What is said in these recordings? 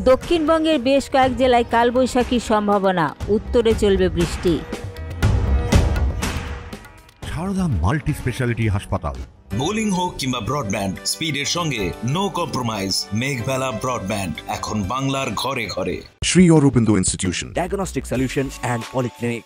দক্ষিণবঙ্গের বেশ কয়েক জেলায় কালবৈশাখীর সম্ভাবনা, উত্তরে চলবে বৃষ্টি। সারদা মাল্টি স্পেশালিটি হাসপাতাল। বোলিং হোক কিংবা ব্রডব্যান্ড, স্পিডের সঙ্গে নো কম্প্রোমাইজ। মেঘবেলা ব্রডব্যান্ড এখন বাংলার ঘরে ঘরে। Sri Aurobindo Institution, Diagnostic Solution and Polyclinic।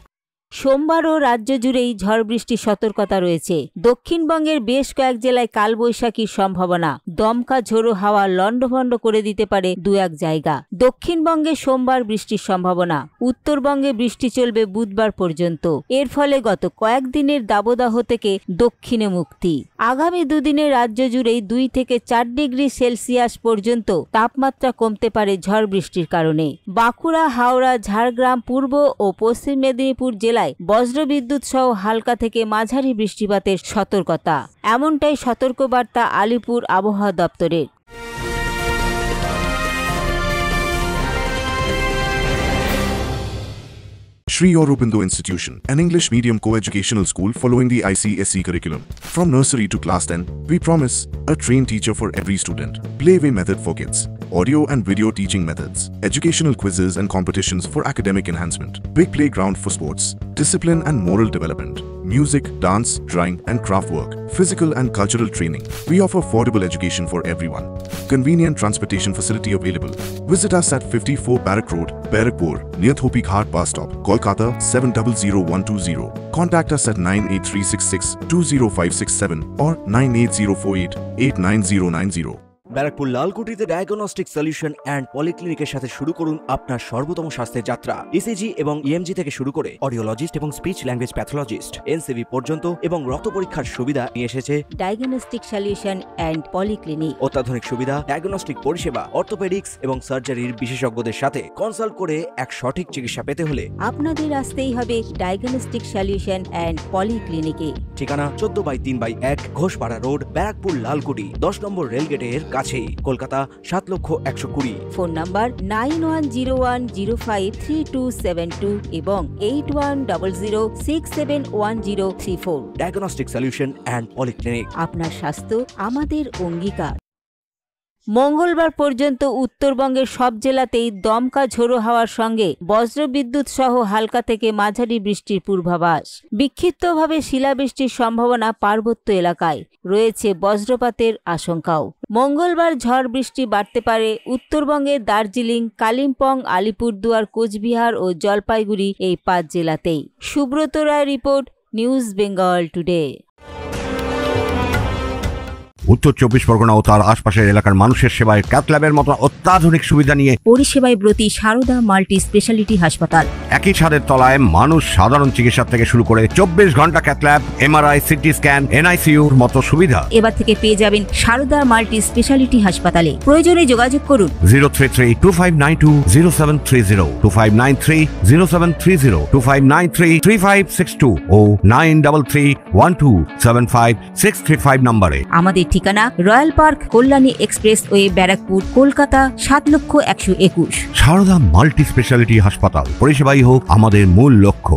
সোমবারও রাজ্য জুড়েই ঝড় বৃষ্টির সতর্কতা রয়েছে। দক্ষিণবঙ্গের বেশ কয়েক জেলায় কালবৈশাখীর সম্ভাবনা, দমকা ঝোড়ো হাওয়া লণ্ডভণ্ড করে দিতে পারে দু এক জায়গা। দক্ষিণবঙ্গে সোমবার বৃষ্টির সম্ভাবনা, উত্তরবঙ্গে বৃষ্টি চলবে বুধবার পর্যন্ত। এর ফলে গত কয়েকদিনের দাবদাহ থেকে দক্ষিণে মুক্তি। আগামী দুদিনে রাজ্য জুড়েই 2 থেকে 4 ডিগ্রি সেলসিয়াস পর্যন্ত তাপমাত্রা কমতে পারে ঝড় বৃষ্টির কারণে। বাঁকুড়া, হাওড়া, ঝাড়গ্রাম, পূর্ব ও পশ্চিম মেদিনীপুর জেলায় বজ্রবিদ্যুৎ সহ হালকা থেকে মাঝারি বৃষ্টিপাতের সতর্কতা, এমনটাই সতর্কবার্তা আলিপুর আবহাওয়া দপ্তরের। Sri Aurobindo Institution, an English medium co-educational school following the ICSE curriculum. From nursery to class 10, we promise a trained teacher for every student, playway method for kids, audio and video teaching methods, educational quizzes and competitions for academic enhancement, big playground for sports, discipline and moral development, music, dance, drawing and craft work, physical and cultural training. We offer affordable education for everyone. Convenient transportation facility available. Visit us at 54 Barrack Road, Barrackpur, near Thopi Ghat bus stop, Kolkata 700120. Contact us at 98366 20567 or 98048 89090. Barrackpore লালকুটিতে diagnostic solution and পলিক্লিনিকের সাথে শুরু করুন আপনার সর্বোত্তম স্বাস্থ্যের যাত্রা। ECG এবং ইএমজি থেকে শুরু করে অডিওলজিস্ট এবং স্পিচ ল্যাঙ্গুয়েজ প্যাথোলজিস্ট, এনসিভি পর্যন্ত এবং রক্ত পরীক্ষার সুবিধা নিয়ে এসেছে ডায়াগনস্টিক সলিউশন অ্যান্ড পলিক্লিনিক। অত্যাধুনিক সুবিধা, ডায়াগনস্টিক পরিষেবা, অর্থোপেডিক্স এবং সার্জারির বিশেষজ্ঞদের সাথে কনসাল্ট করে এক সঠিক চিকিৎসা পেতে হলে আপনাদের আসতেই হবে ডায়াগনস্টিক সলিউশন অ্যান্ড পলিক্লিনিকে। ঠিকানা 14/3/1 ঘোষপাড়া রোড, ব্যারাকপুর লালকুটি, 10 নম্বর রেলগেটের কাছেই, কলকাতা 7,120,000। ফোন নাম্বার 9101053272 এবং 8100671034। Diagnostic solution and polyclinic. আপনার স্বাস্থ্য আমাদের অঙ্গীকার। মঙ্গলবার পর্যন্ত উত্তরবঙ্গের সব জেলাতেই দমকা ঝোড়ো হাওয়ার সঙ্গে বজ্রবিদ্যুৎ সহ হালকা থেকে মাঝারি বৃষ্টির পূর্বাভাস। বিক্ষিপ্তভাবে শিলাবৃষ্টির সম্ভাবনা পার্বত্য এলাকায়, রয়েছে বজ্রপাতের আশঙ্কাও। মঙ্গলবার ঝড় বৃষ্টি বাড়তে পারে উত্তরবঙ্গের দার্জিলিং, কালিম্পং, আলিপুরদুয়ার, কোচবিহার ও জলপাইগুড়ি এই 5 জেলাতেই। Subrata Roy report, news Bengal today. উত্তর 24 পরগনা ও তার আশপাশের এলাকার মানুষের সেবায় ক্যাথল্যাবের মতো অত্যাধুনিক সুবিধা নিয়ে পরিষেবায় ব্রতী সারদা মাল্টি স্পেশালিটি হাসপাতাল। একই ছাদের তলায় মানুষ সাধারণ চিকিৎসা থেকে শুরু করে 24 ঘন্টা ক্যাথল্যাব, এমআরআই, সিটি স্ক্যান, এনআইসিইউর মতো সুবিধা এবার থেকে পেয়ে যাবেন সারদা মাল্টি স্পেশালিটি হাসপাতালে। প্রয়োজনে যোগাযোগ করুন 033-2592-0730, 2593-0730, 2593-3562 ও 9331275635 নম্বরে। আমাদের ঠিকানা Royal Park, Kalyani Expressway, Barrackpore, Kolkata 7,121,000। Sarada multi speciality হাসপাতাল, পরিষেবাই হোক আমাদের মূল লক্ষ্য।